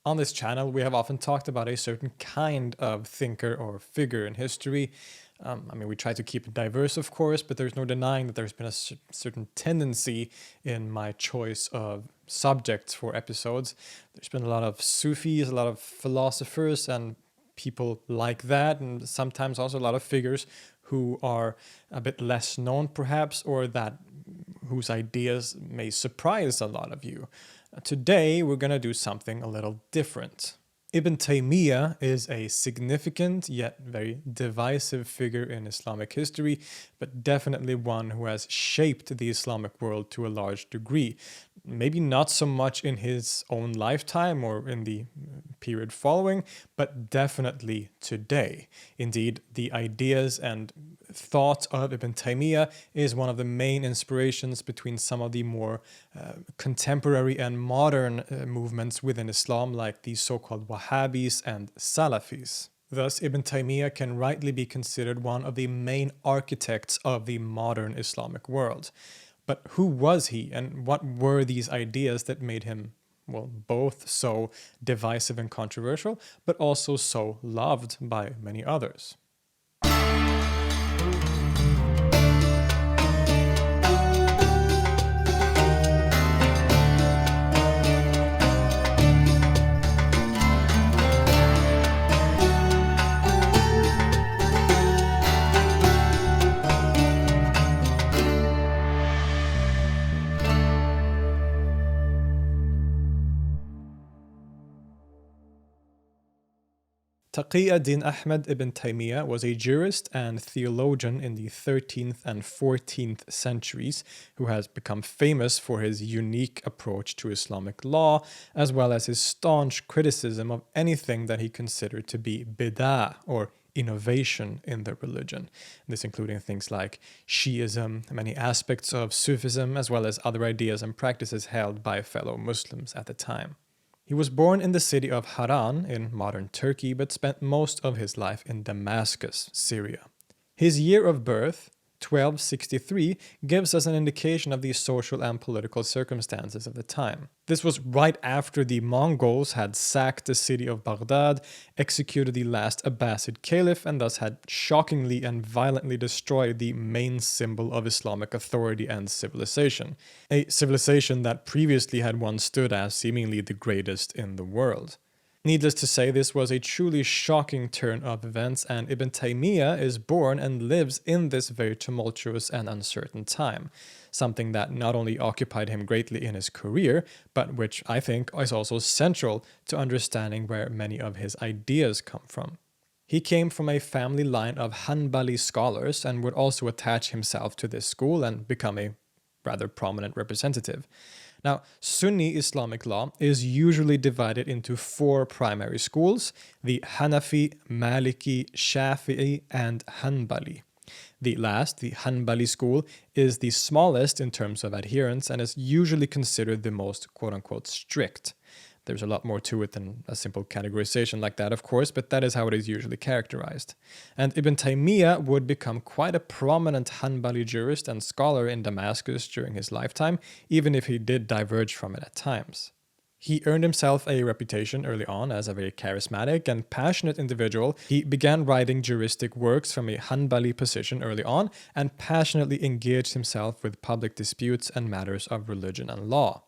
On this channel, we have often talked about a certain kind of thinker or figure in history. We try to keep it diverse, of course, but there's no denying that there's been a certain tendency in my choice of subjects for episodes. There's been a lot of Sufis, a lot of philosophers, and people like that, and sometimes also a lot of figures who are a bit less known, perhaps, or whose ideas may surprise a lot of you. Today, we're going to do something a little different. Ibn Taymiyya is a significant yet very divisive figure in Islamic history, but definitely one who has shaped the Islamic world to a large degree. Maybe not so much in his own lifetime or in the period following, but definitely today. Indeed, the ideas and thought of Ibn Taymiyya is one of the main inspirations between some of the more contemporary and modern movements within Islam, like the so-called Wahhabis and Salafis. Thus, Ibn Taymiyya can rightly be considered one of the main architects of the modern Islamic world. But who was he, and what were these ideas that made him, well, both so divisive and controversial, but also so loved by many others? Taqi ad-Din Ahmad ibn Taymiyya was a jurist and theologian in the 13th and 14th centuries who has become famous for his unique approach to Islamic law, as well as his staunch criticism of anything that he considered to be bid'ah, or innovation in the religion. This including things like Shiism, many aspects of Sufism, as well as other ideas and practices held by fellow Muslims at the time. He was born in the city of Haran in modern Turkey, but spent most of his life in Damascus, Syria. His year of birth, 1263, gives us an indication of the social and political circumstances of the time. This was right after the Mongols had sacked the city of Baghdad, executed the last Abbasid caliph, and thus had shockingly and violently destroyed the main symbol of Islamic authority and civilization, a civilization that previously had once stood as seemingly the greatest in the world. Needless to say, this was a truly shocking turn of events, and Ibn Taymiyya is born and lives in this very tumultuous and uncertain time, something that not only occupied him greatly in his career, but which I think is also central to understanding where many of his ideas come from. He came from a family line of Hanbali scholars and would also attach himself to this school and become a rather prominent representative. Now, Sunni Islamic law is usually divided into four primary schools: the Hanafi, Maliki, Shafi'i, and Hanbali. The last, the Hanbali school, is the smallest in terms of adherents and is usually considered the most quote-unquote strict. There's a lot more to it than a simple categorization like that, of course, but that is how it is usually characterized. And Ibn Taymiyya would become quite a prominent Hanbali jurist and scholar in Damascus during his lifetime, even if he did diverge from it at times. He earned himself a reputation early on as a very charismatic and passionate individual. He began writing juristic works from a Hanbali position early on and passionately engaged himself with public disputes and matters of religion and law.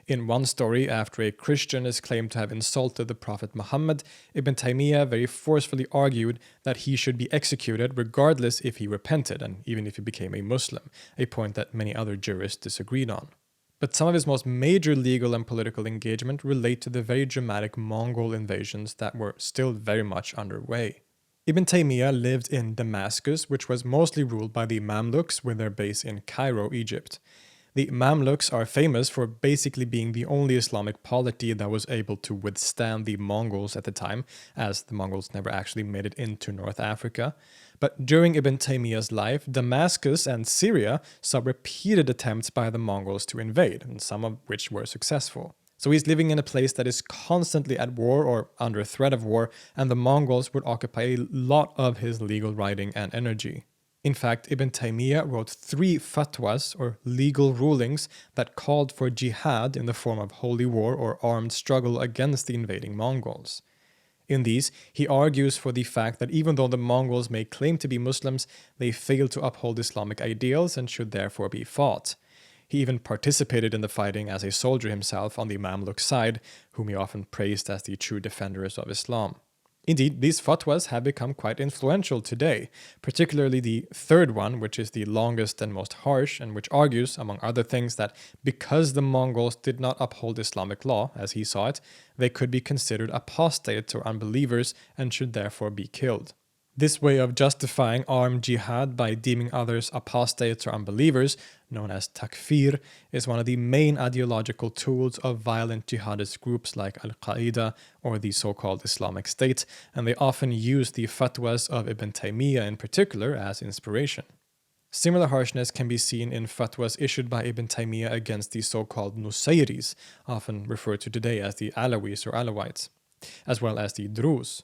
In one story, after a Christian is claimed to have insulted the Prophet Mohamed, Ibn Taymiyya very forcefully argued that he should be executed regardless if he repented and even if he became a Muslim, a point that many other jurists disagreed on. But some of his most major legal and political engagement relate to the very dramatic Mongol invasions that were still very much underway. Ibn Taymiyya lived in Damascus, which was mostly ruled by the Mamluks with their base in Cairo, Egypt. The Mamluks are famous for basically being the only Islamic polity that was able to withstand the Mongols at the time, as the Mongols never actually made it into North Africa. But during Ibn Taymiyya's life, Damascus and Syria saw repeated attempts by the Mongols to invade, and some of which were successful. So he's living in a place that is constantly at war or under threat of war, and the Mongols would occupy a lot of his legal writing and energy. In fact, Ibn Taymiyya wrote 3 fatwas, or legal rulings, that called for jihad in the form of holy war or armed struggle against the invading Mongols. In these, he argues for the fact that even though the Mongols may claim to be Muslims, they fail to uphold Islamic ideals and should therefore be fought. He even participated in the fighting as a soldier himself on the Mamluk side, whom he often praised as the true defenders of Islam. Indeed, these fatwas have become quite influential today, particularly the third one, which is the longest and most harsh, and which argues, among other things, that because the Mongols did not uphold Islamic law, as he saw it, they could be considered apostates or unbelievers and should therefore be killed. This way of justifying armed jihad by deeming others apostates or unbelievers, known as takfir, is one of the main ideological tools of violent jihadist groups like Al-Qaeda or the so-called Islamic State, and they often use the fatwas of Ibn Taymiyya in particular as inspiration. Similar harshness can be seen in fatwas issued by Ibn Taymiyya against the so-called Nusayris, often referred to today as the Alawis or Alawites, as well as the Druz.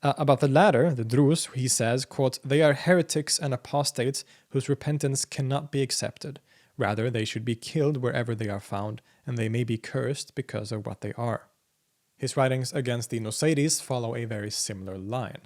About the latter, the Druze, he says, quote, "They are heretics and apostates whose repentance cannot be accepted. Rather, they should be killed wherever they are found, and they may be cursed because of what they are." His writings against the Nusayris follow a very similar line.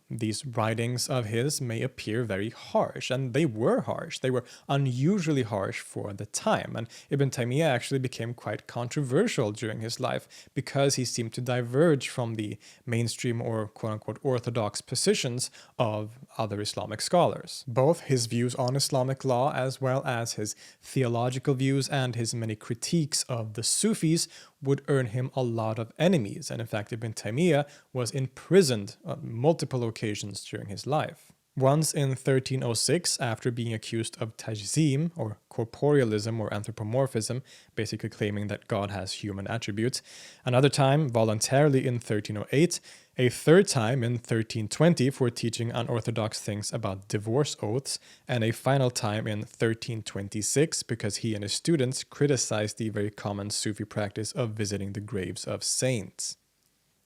These writings of his may appear very harsh, and they were harsh. They were unusually harsh for the time, and Ibn Taymiyya actually became quite controversial during his life because he seemed to diverge from the mainstream or quote-unquote orthodox positions of other Islamic scholars. Both his views on Islamic law as well as his theological views and his many critiques of the Sufis would earn him a lot of enemies, and in fact Ibn Taymiyya was imprisoned on multiple occasions during his life. Once in 1306, after being accused of tajzim, or corporealism or anthropomorphism, basically claiming that God has human attributes, another time voluntarily in 1308, a third time in 1320 for teaching unorthodox things about divorce oaths, and a final time in 1326 because he and his students criticized the very common Sufi practice of visiting the graves of saints.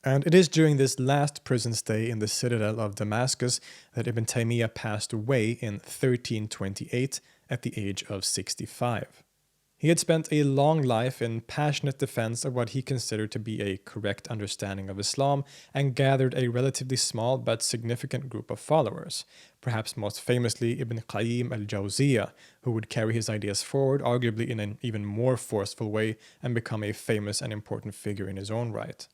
And it is during this last prison stay in the citadel of Damascus that Ibn Taymiyya passed away in 1328 at the age of 65. He had spent a long life in passionate defense of what he considered to be a correct understanding of Islam and gathered a relatively small but significant group of followers, perhaps most famously Ibn Qayyim al-Jawziyya, who would carry his ideas forward arguably in an even more forceful way and become a famous and important figure in his own right.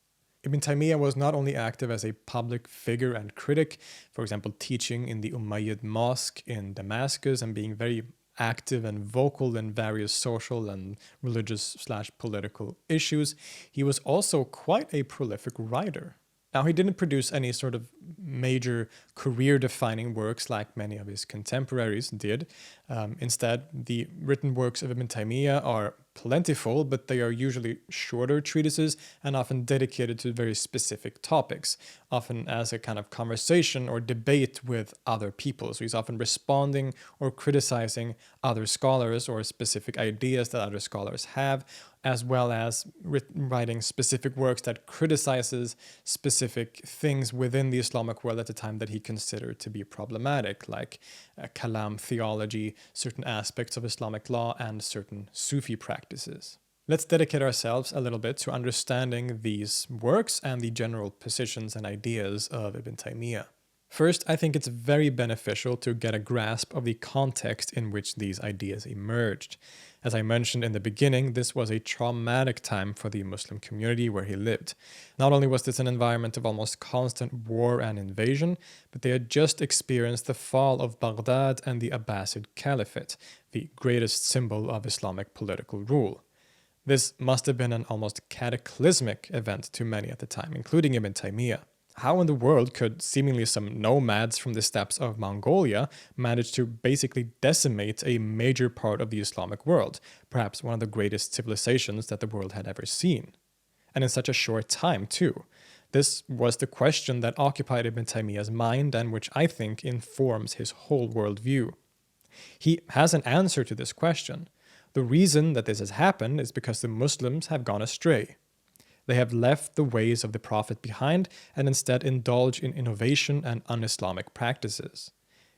Ibn Taymiyya was not only active as a public figure and critic, for example, teaching in the Umayyad Mosque in Damascus and being very active and vocal in various social and religious/political issues, he was also quite a prolific writer. Now, he didn't produce any sort of major career-defining works like many of his contemporaries did. Instead, the written works of Ibn Taymiyya are plentiful, but they are usually shorter treatises and often dedicated to very specific topics, often as a kind of conversation or debate with other people. So he's often responding or criticizing other scholars or specific ideas that other scholars have, as well as writing specific works that criticizes specific things within the Islamic world at the time that he considered to be problematic, like kalam theology, certain aspects of Islamic law, and certain Sufi practices. Let's dedicate ourselves a little bit to understanding these works and the general positions and ideas of Ibn Taymiyya. First, I think it's very beneficial to get a grasp of the context in which these ideas emerged. As I mentioned in the beginning, this was a traumatic time for the Muslim community where he lived. Not only was this an environment of almost constant war and invasion, but they had just experienced the fall of Baghdad and the Abbasid Caliphate, the greatest symbol of Islamic political rule. This must have been an almost cataclysmic event to many at the time, including Ibn Taymiyya. How in the world could seemingly some nomads from the steppes of Mongolia manage to basically decimate a major part of the Islamic world, perhaps one of the greatest civilizations that the world had ever seen? And in such a short time, too. This was the question that occupied Ibn Taymiyya's mind and which I think informs his whole worldview. He has an answer to this question. The reason that this has happened is because the Muslims have gone astray. They have left the ways of the Prophet behind and instead indulge in innovation and un-Islamic practices.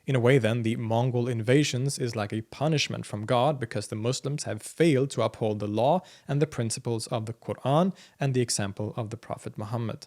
In a way, then, the Mongol invasions is like a punishment from God because the Muslims have failed to uphold the law and the principles of the Quran and the example of the Prophet Muhammad.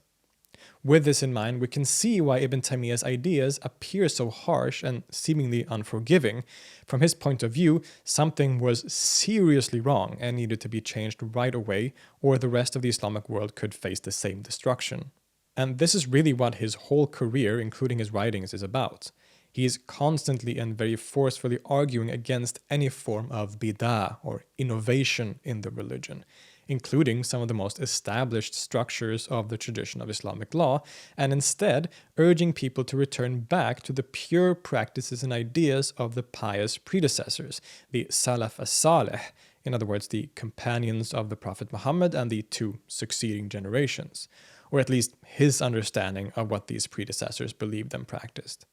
With this in mind, we can see why Ibn Taymiyyah's ideas appear so harsh and seemingly unforgiving. From his point of view, something was seriously wrong and needed to be changed right away, or the rest of the Islamic world could face the same destruction. And this is really what his whole career, including his writings, is about. He is constantly and very forcefully arguing against any form of bid'ah or innovation in the religion, including some of the most established structures of the tradition of Islamic law, and instead urging people to return back to the pure practices and ideas of the pious predecessors, the Salaf as-Salih, in other words, the companions of the Prophet Muhammad and the two succeeding generations, or at least his understanding of what these predecessors believed and practiced.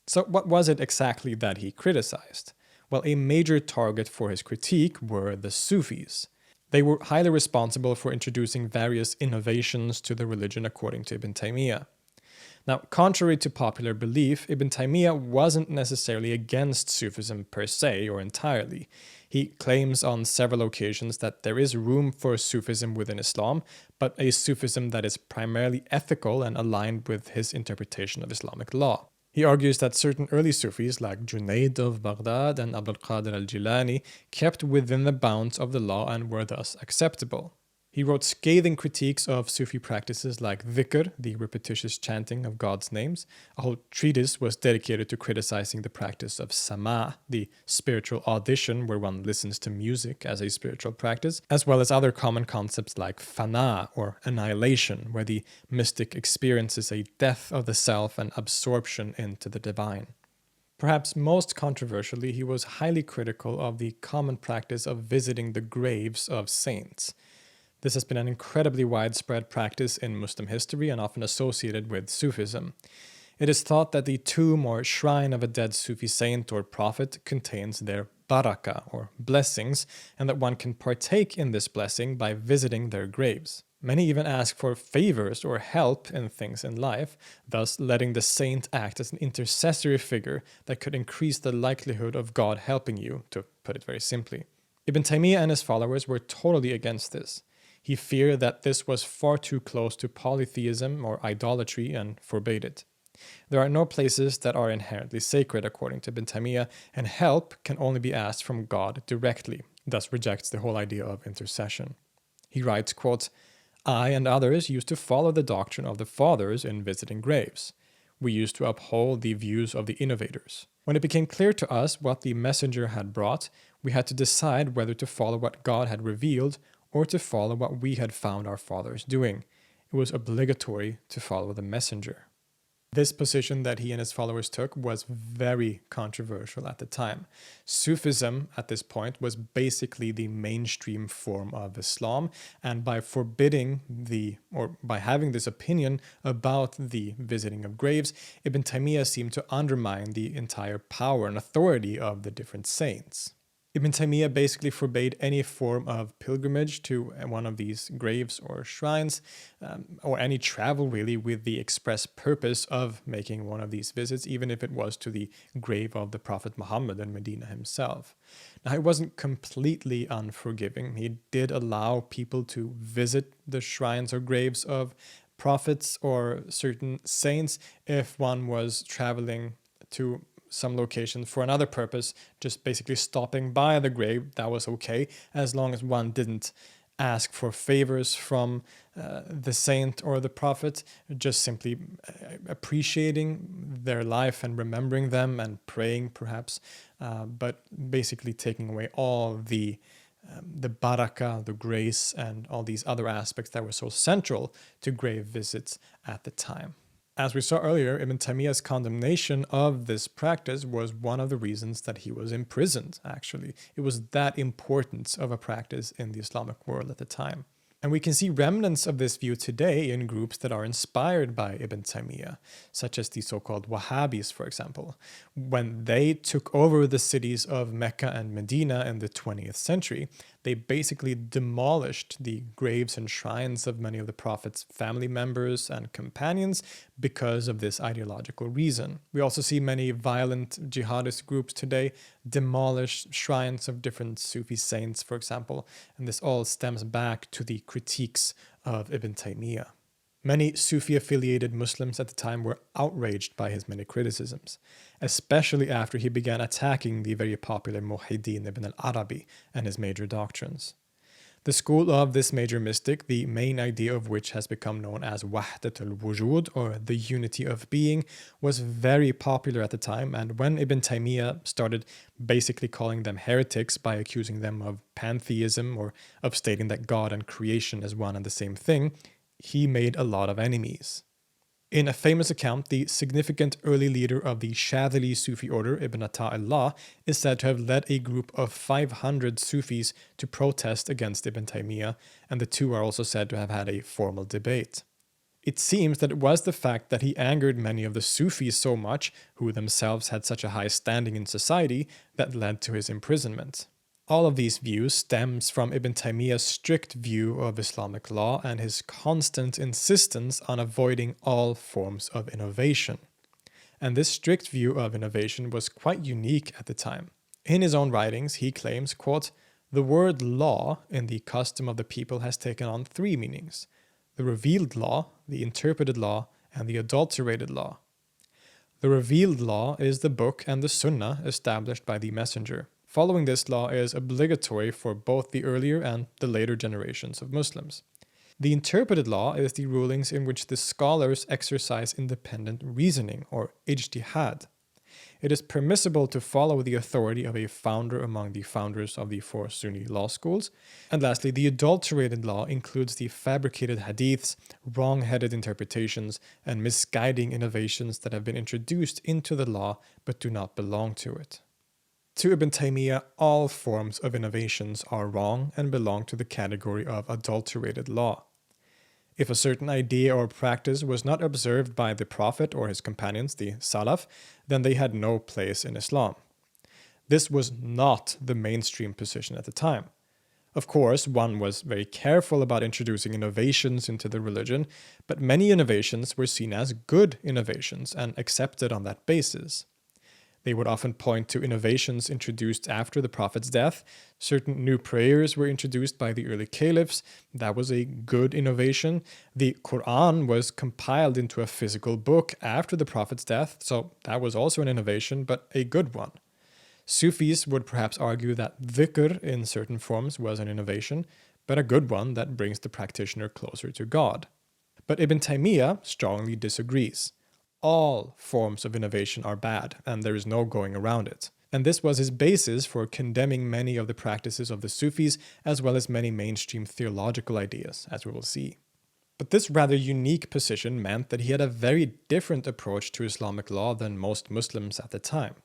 So what was it exactly that he criticized? Well, a major target for his critique were the Sufis. They were highly responsible for introducing various innovations to the religion according to Ibn Taymiyya. Now, contrary to popular belief, Ibn Taymiyya wasn't necessarily against Sufism per se or entirely. He claims on several occasions that there is room for Sufism within Islam, but a Sufism that is primarily ethical and aligned with his interpretation of Islamic law. He argues that certain early Sufis like Junayd of Baghdad and Abdul Qadir al-Jilani kept within the bounds of the law and were thus acceptable. He wrote scathing critiques of Sufi practices like dhikr, the repetitious chanting of God's names. A whole treatise was dedicated to criticizing the practice of sama', the spiritual audition where one listens to music as a spiritual practice, as well as other common concepts like fana, or annihilation, where the mystic experiences a death of the self and absorption into the divine. Perhaps most controversially, he was highly critical of the common practice of visiting the graves of saints. This has been an incredibly widespread practice in Muslim history and often associated with Sufism. It is thought that the tomb or shrine of a dead Sufi saint or prophet contains their barakah, or blessings, and that one can partake in this blessing by visiting their graves. Many even ask for favors or help in things in life, thus letting the saint act as an intercessory figure that could increase the likelihood of God helping you, to put it very simply. Ibn Taymiyyah and his followers were totally against this. He feared that this was far too close to polytheism or idolatry and forbade it. There are no places that are inherently sacred according to Ibn Taymiyyah, and help can only be asked from God directly, thus rejects the whole idea of intercession. He writes, quote, "I and others used to follow the doctrine of the fathers in visiting graves. We used to uphold the views of the innovators. When it became clear to us what the messenger had brought, we had to decide whether to follow what God had revealed or to follow what we had found our fathers doing. It was obligatory to follow the messenger." This position that he and his followers took was very controversial at the time. Sufism at this point was basically the mainstream form of Islam, and by by having this opinion about the visiting of graves, Ibn Taymiyyah seemed to undermine the entire power and authority of the different saints. Ibn Taymiyyah basically forbade any form of pilgrimage to one of these graves or shrines, or any travel really with the express purpose of making one of these visits, even if it was to the grave of the Prophet Muhammad in Medina himself. Now, he wasn't completely unforgiving. He did allow people to visit the shrines or graves of prophets or certain saints if one was traveling to some location for another purpose, just basically stopping by the grave. That was okay, as long as one didn't ask for favors from the saint or the prophet, just simply appreciating their life and remembering them and praying perhaps, but basically taking away all the barakah, the grace, and all these other aspects that were so central to grave visits at the time. As we saw earlier, Ibn Taymiyyah's condemnation of this practice was one of the reasons that he was imprisoned, actually. It was that importance of a practice in the Islamic world at the time. And we can see remnants of this view today in groups that are inspired by Ibn Taymiyyah, such as the so-called Wahhabis, for example. When they took over the cities of Mecca and Medina in the 20th century, they basically demolished the graves and shrines of many of the Prophet's family members and companions because of this ideological reason. We also see many violent jihadist groups today demolish shrines of different Sufi saints, for example, and this all stems back to the critiques of Ibn Taymiyya. Many Sufi-affiliated Muslims at the time were outraged by his many criticisms, especially after he began attacking the very popular Muhyiddin ibn al-Arabi and his major doctrines. The school of this major mystic, the main idea of which has become known as Wahdatul Wujud, or the unity of being, was very popular at the time, and when Ibn Taymiyya started basically calling them heretics by accusing them of pantheism or of stating that God and creation is one and the same thing, he made a lot of enemies. In a famous account, the significant early leader of the Shadhili Sufi order, Ibn Ata'illah, is said to have led a group of 500 Sufis to protest against Ibn Taymiyya, and the two are also said to have had a formal debate. It seems that it was the fact that he angered many of the Sufis so much, who themselves had such a high standing in society, that led to his imprisonment. All of these views stems from Ibn Taymiyya's strict view of Islamic law and his constant insistence on avoiding all forms of innovation. And this strict view of innovation was quite unique at the time. In his own writings, he claims, quote, "The word law in the custom of the people has taken on three meanings: the revealed law, the interpreted law, and the adulterated law. The revealed law is the book and the sunnah established by the messenger. Following this law is obligatory for both the earlier and the later generations of Muslims. The interpreted law is the rulings in which the scholars exercise independent reasoning, or ijtihad. It is permissible to follow the authority of a founder among the founders of the four Sunni law schools. And lastly, the adulterated law includes the fabricated hadiths, wrong-headed interpretations, and misguiding innovations that have been introduced into the law but do not belong to it." To Ibn Taymiyya, all forms of innovations are wrong and belong to the category of adulterated law. If a certain idea or practice was not observed by the Prophet or his companions, the Salaf, then they had no place in Islam. This was not the mainstream position at the time. Of course, one was very careful about introducing innovations into the religion, but many innovations were seen as good innovations and accepted on that basis. They would often point to innovations introduced after the Prophet's death. Certain new prayers were introduced by the early caliphs. That was a good innovation. The Quran was compiled into a physical book after the Prophet's death, so that was also an innovation, but a good one. Sufis would perhaps argue that dhikr in certain forms was an innovation, but a good one that brings the practitioner closer to God. But Ibn Taymiyya strongly disagrees. All forms of innovation are bad, and there is no going around it. And this was his basis for condemning many of the practices of the Sufis, as well as many mainstream theological ideas, as we will see. But this rather unique position meant that he had a very different approach to Islamic law than most Muslims at the time.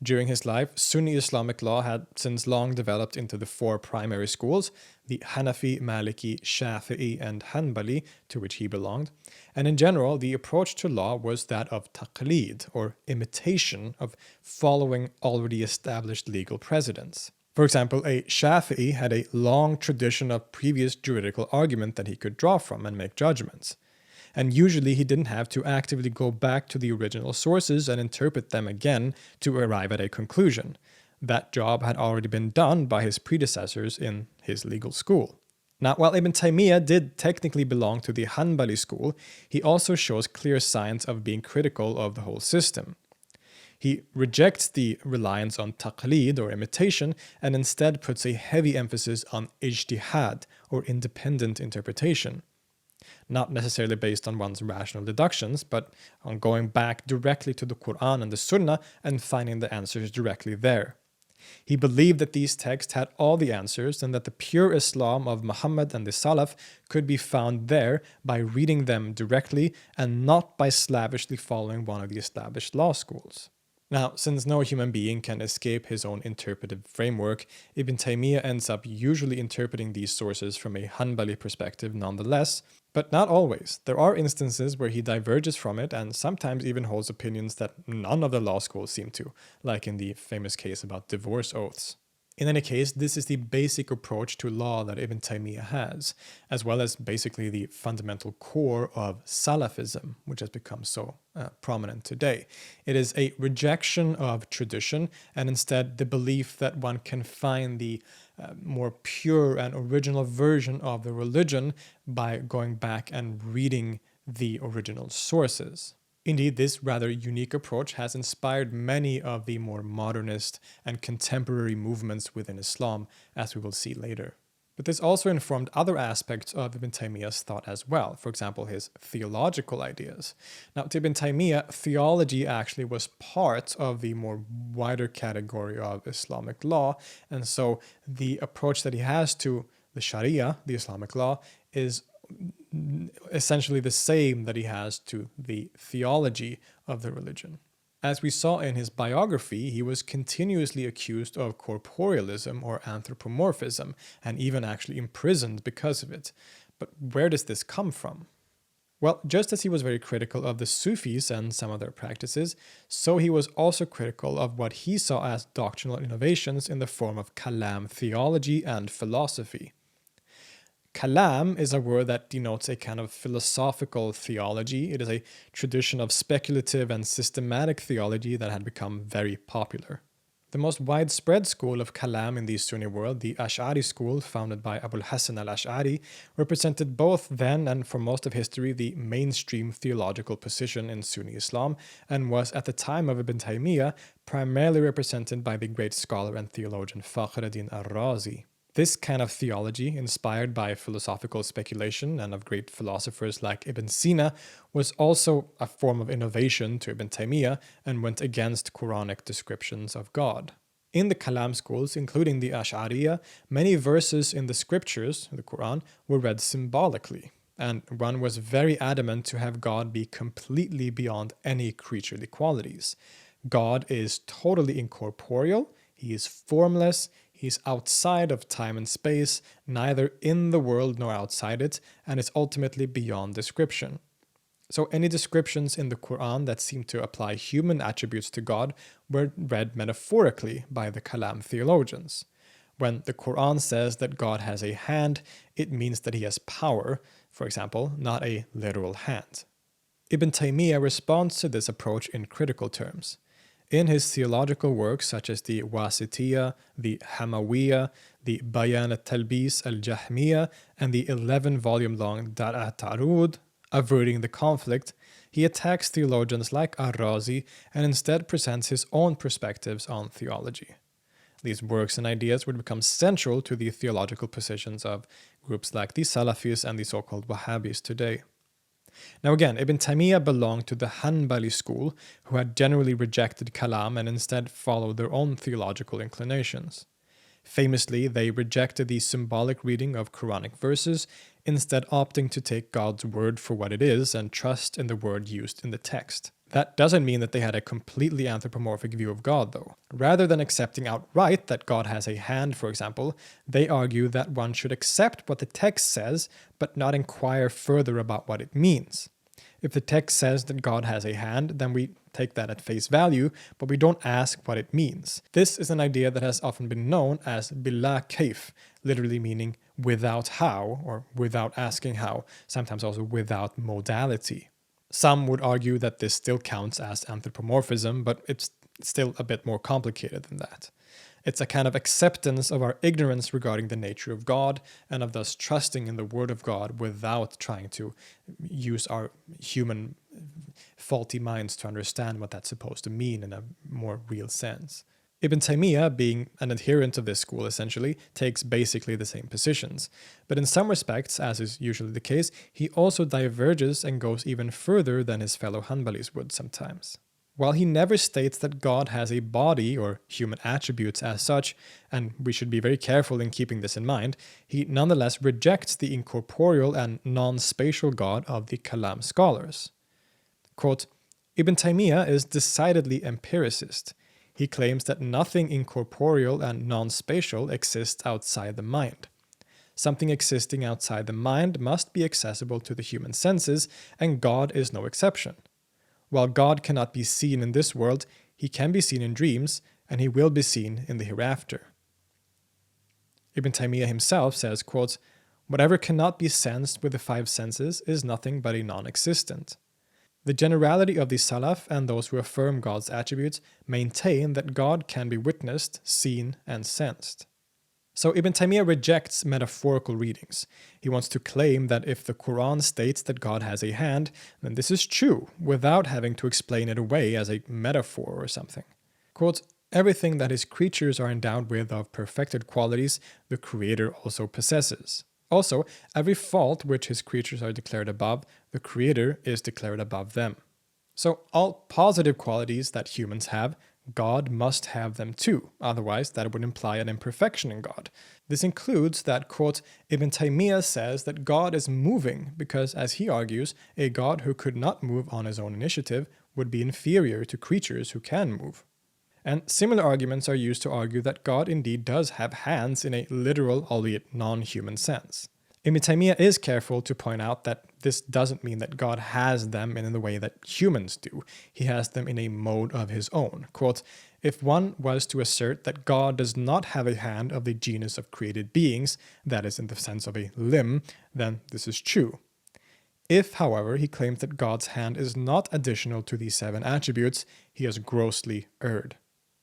During his life, Sunni Islamic law had since long developed into the four primary schools, the Hanafi, Maliki, Shafi'i, and Hanbali, to which he belonged. And in general, the approach to law was that of taqlid, or imitation of following already established legal precedents. For example, a Shafi'i had a long tradition of previous juridical argument that he could draw from and make judgments. And usually he didn't have to actively go back to the original sources and interpret them again to arrive at a conclusion. That job had already been done by his predecessors in his legal school. Now, while Ibn Taymiyya did technically belong to the Hanbali school, he also shows clear signs of being critical of the whole system. He rejects the reliance on taqlid or imitation and instead puts a heavy emphasis on ijtihad or independent interpretation. Not necessarily based on one's rational deductions, but on going back directly to the Quran and the Sunnah and finding the answers directly there. He believed that these texts had all the answers and that the pure Islam of Muhammad and the Salaf could be found there by reading them directly and not by slavishly following one of the established law schools. Now, since no human being can escape his own interpretive framework, Ibn Taymiyya ends up usually interpreting these sources from a Hanbali perspective nonetheless, but not always. There are instances where he diverges from it and sometimes even holds opinions that none of the law schools seem to, like in the famous case about divorce oaths. In any case, this is the basic approach to law that Ibn Taymiyya has, as well as basically the fundamental core of Salafism, which has become so prominent today. It is a rejection of tradition and instead the belief that one can find the more pure and original version of the religion by going back and reading the original sources. Indeed, this rather unique approach has inspired many of the more modernist and contemporary movements within Islam, as we will see later. But this also informed other aspects of Ibn Taymiyya's thought as well, for example, his theological ideas. Now, to Ibn Taymiyya, theology actually was part of the more wider category of Islamic law, and so the approach that he has to the Sharia, the Islamic law, is essentially the same that he has to the theology of the religion. As we saw in his biography, he was continuously accused of corporealism or anthropomorphism, and even actually imprisoned because of it. But where does this come from? Well, just as he was very critical of the Sufis and some of their practices, so he was also critical of what he saw as doctrinal innovations in the form of kalam theology and philosophy. Kalam is a word that denotes a kind of philosophical theology. It is a tradition of speculative and systematic theology that had become very popular. The most widespread school of Kalam in the Sunni world, the Ash'ari school, founded by Abul Hasan al-Ash'ari, represented both then and for most of history the mainstream theological position in Sunni Islam, and was at the time of Ibn Taymiyya primarily represented by the great scholar and theologian Fakhruddin al-Razi. This kind of theology, inspired by philosophical speculation and of great philosophers like Ibn Sina, was also a form of innovation to Ibn Taymiyya and went against Quranic descriptions of God. In the Kalam schools, including the Ash'ariyya, many verses in the scriptures, the Quran, were read symbolically, and one was very adamant to have God be completely beyond any creaturely qualities. God is totally incorporeal, he is formless, he's outside of time and space, neither in the world nor outside it, and is ultimately beyond description. So any descriptions in the Quran that seem to apply human attributes to God were read metaphorically by the Kalam theologians. When the Quran says that God has a hand, it means that he has power, for example, not a literal hand. Ibn Taymiyya responds to this approach in critical terms. In his theological works such as the Wasitiyya, the Hamawiyya, the Bayan al-Talbis al-Jahmiyya, and the 11-volume-long Dar' al-Ta'rud, Averting the Conflict, he attacks theologians like al-Razi and instead presents his own perspectives on theology. These works and ideas would become central to the theological positions of groups like the Salafis and the so-called Wahhabis today. Now again, Ibn Taymiyya belonged to the Hanbali school, who had generally rejected Kalam and instead followed their own theological inclinations. Famously, they rejected the symbolic reading of Quranic verses, instead opting to take God's word for what it is and trust in the word used in the text. That doesn't mean that they had a completely anthropomorphic view of God, though. Rather than accepting outright that God has a hand, for example, they argue that one should accept what the text says, but not inquire further about what it means. If the text says that God has a hand, then we take that at face value, but we don't ask what it means. This is an idea that has often been known as bila kayf, literally meaning without how, or without asking how, sometimes also without modality. Some would argue that this still counts as anthropomorphism, but it's still a bit more complicated than that. It's a kind of acceptance of our ignorance regarding the nature of God, and of thus trusting in the word of God without trying to use our human faulty minds to understand what that's supposed to mean in a more real sense. Ibn Taymiyya, being an adherent of this school essentially, takes basically the same positions. But in some respects, as is usually the case, he also diverges and goes even further than his fellow Hanbalis would sometimes. While he never states that God has a body or human attributes as such, and we should be very careful in keeping this in mind, he nonetheless rejects the incorporeal and non-spatial God of the Kalam scholars. Quote, Ibn Taymiyya is decidedly empiricist. He claims that nothing incorporeal and non-spatial exists outside the mind. Something existing outside the mind must be accessible to the human senses, and God is no exception. While God cannot be seen in this world, he can be seen in dreams, and he will be seen in the hereafter. Ibn Taymiyya himself says, quote, "Whatever cannot be sensed with the five senses is nothing but a non-existent." The generality of the Salaf and those who affirm God's attributes maintain that God can be witnessed, seen, and sensed. So Ibn Taymiyya rejects metaphorical readings. He wants to claim that if the Quran states that God has a hand, then this is true, without having to explain it away as a metaphor or something. Quote, "Everything that his creatures are endowed with of perfected qualities, the Creator also possesses. Also, every fault which his creatures are declared above, the Creator is declared above them. So all positive qualities that humans have, God must have them too, otherwise that would imply an imperfection in God. This includes that, quote, Ibn Taymiyya says that God is moving because, as he argues, a God who could not move on his own initiative would be inferior to creatures who can move. And similar arguments are used to argue that God indeed does have hands in a literal, albeit non-human sense. Ibn Taymiyya is careful to point out that this doesn't mean that God has them in the way that humans do. He has them in a mode of his own. Quote, "If one was to assert that God does not have a hand of the genus of created beings, that is in the sense of a limb, then this is true. If, however, he claims that God's hand is not additional to these seven attributes, he has grossly erred."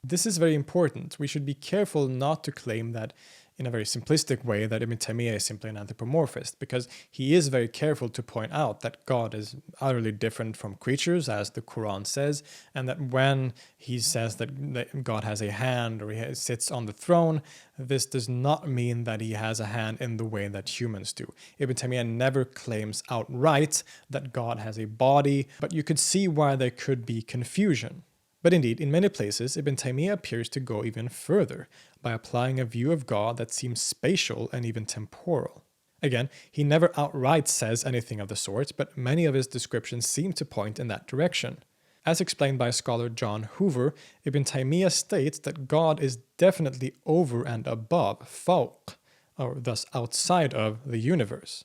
This is very important. We should be careful not to claim that in a very simplistic way that Ibn Taymiyya is simply an anthropomorphist, because he is very careful to point out that God is utterly different from creatures, as the Quran says, and that when he says that God has a hand or he sits on the throne, this does not mean that he has a hand in the way that humans do. Ibn Taymiyya never claims outright that God has a body, but you could see why there could be confusion. But indeed, in many places, Ibn Taymiyya appears to go even further by applying a view of God that seems spatial and even temporal. Again, he never outright says anything of the sort, but many of his descriptions seem to point in that direction. As explained by scholar John Hoover, Ibn Taymiyya states that God is definitely over and above, fawq, or thus outside of the universe.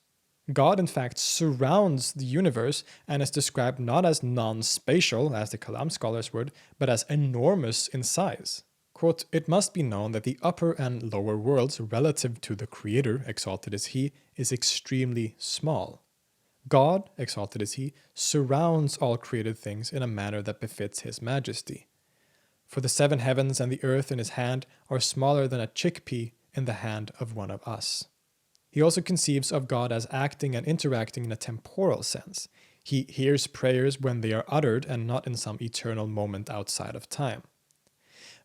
God, in fact, surrounds the universe and is described not as non-spatial, as the Kalam scholars would, but as enormous in size. Quote, "It must be known that the upper and lower worlds relative to the Creator, exalted is He, is extremely small. God, exalted is He, surrounds all created things in a manner that befits His majesty. For the seven heavens and the earth in His hand are smaller than a chickpea in the hand of one of us." He also conceives of God as acting and interacting in a temporal sense. He hears prayers when they are uttered and not in some eternal moment outside of time.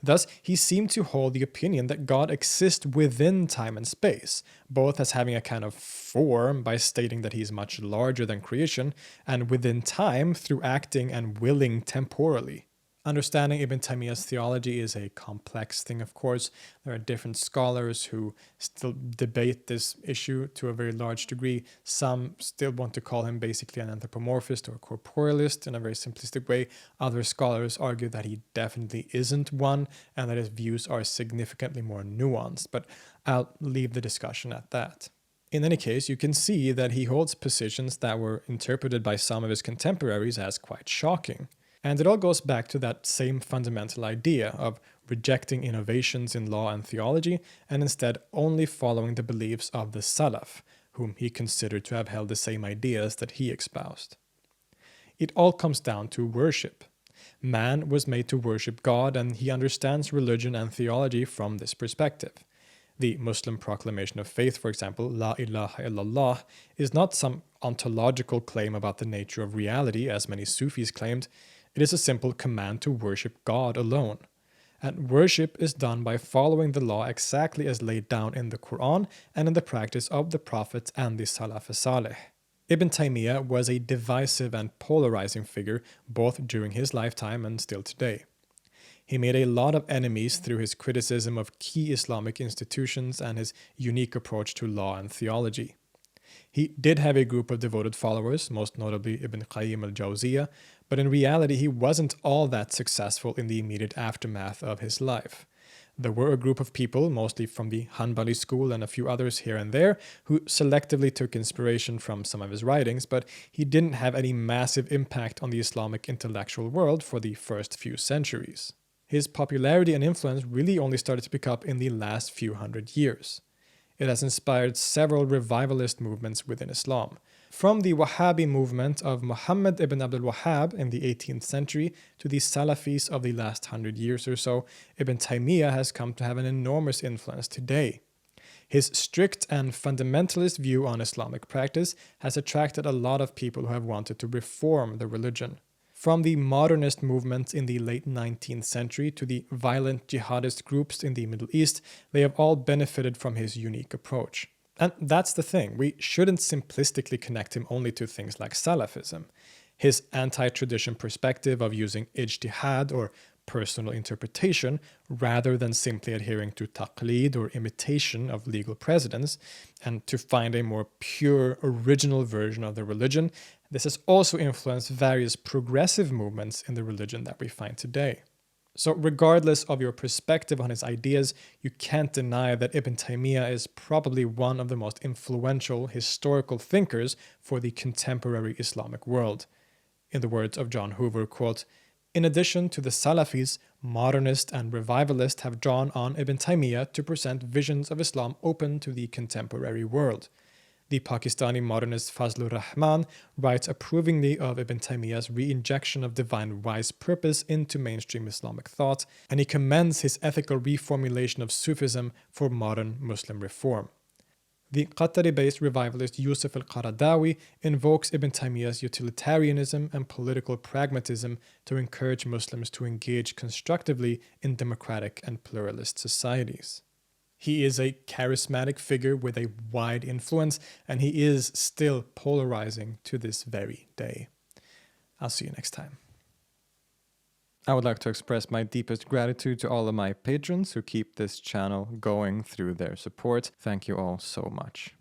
Thus, he seemed to hold the opinion that God exists within time and space, both as having a kind of form by stating that he is much larger than creation, and within time through acting and willing temporally. Understanding Ibn Taymiyya's theology is a complex thing, of course. There are different scholars who still debate this issue to a very large degree. Some still want to call him basically an anthropomorphist or corporealist in a very simplistic way. Other scholars argue that he definitely isn't one and that his views are significantly more nuanced, but I'll leave the discussion at that. In any case, you can see that he holds positions that were interpreted by some of his contemporaries as quite shocking. And it all goes back to that same fundamental idea of rejecting innovations in law and theology and instead only following the beliefs of the Salaf, whom he considered to have held the same ideas that he espoused. It all comes down to worship. Man was made to worship God, and he understands religion and theology from this perspective. The Muslim proclamation of faith, for example, La ilaha illallah, is not some ontological claim about the nature of reality, as many Sufis claimed. It is a simple command to worship God alone. And worship is done by following the law exactly as laid down in the Quran and in the practice of the prophets and the Salaf Salih. Ibn Taymiyya was a divisive and polarizing figure both during his lifetime and still today. He made a lot of enemies through his criticism of key Islamic institutions and his unique approach to law and theology. He did have a group of devoted followers, most notably Ibn Qayyim al-Jawziyya, but in reality he wasn't all that successful in the immediate aftermath of his life. There were a group of people, mostly from the Hanbali school and a few others here and there, who selectively took inspiration from some of his writings, but he didn't have any massive impact on the Islamic intellectual world for the first few centuries. His popularity and influence really only started to pick up in the last few hundred years. It has inspired several revivalist movements within Islam. From the Wahhabi movement of Muhammad ibn Abdul Wahhab in the 18th century to the Salafis of the last 100 years or so, Ibn Taymiyya has come to have an enormous influence today. His strict and fundamentalist view on Islamic practice has attracted a lot of people who have wanted to reform the religion. From the modernist movement in the late 19th century to the violent jihadist groups in the Middle East, they have all benefited from his unique approach. And that's the thing, we shouldn't simplistically connect him only to things like Salafism. His anti-tradition perspective of using ijtihad or personal interpretation rather than simply adhering to taqlid or imitation of legal precedents, and to find a more pure, original version of the religion, this has also influenced various progressive movements in the religion that we find today. So regardless of your perspective on his ideas, you can't deny that Ibn Taymiyya is probably one of the most influential historical thinkers for the contemporary Islamic world. In the words of John Hoover, quote, "In addition to the Salafis, modernists and revivalists have drawn on Ibn Taymiyya to present visions of Islam open to the contemporary world." The Pakistani modernist Fazlur Rahman writes approvingly of Ibn Taymiyya's re-injection of divine wise purpose into mainstream Islamic thought, and he commends his ethical reformulation of Sufism for modern Muslim reform. The Qatari-based revivalist Yusuf al-Qaradawi invokes Ibn Taymiyya's utilitarianism and political pragmatism to encourage Muslims to engage constructively in democratic and pluralist societies. He is a charismatic figure with a wide influence, and he is still polarizing to this very day. I'll see you next time. I would like to express my deepest gratitude to all of my patrons who keep this channel going through their support. Thank you all so much.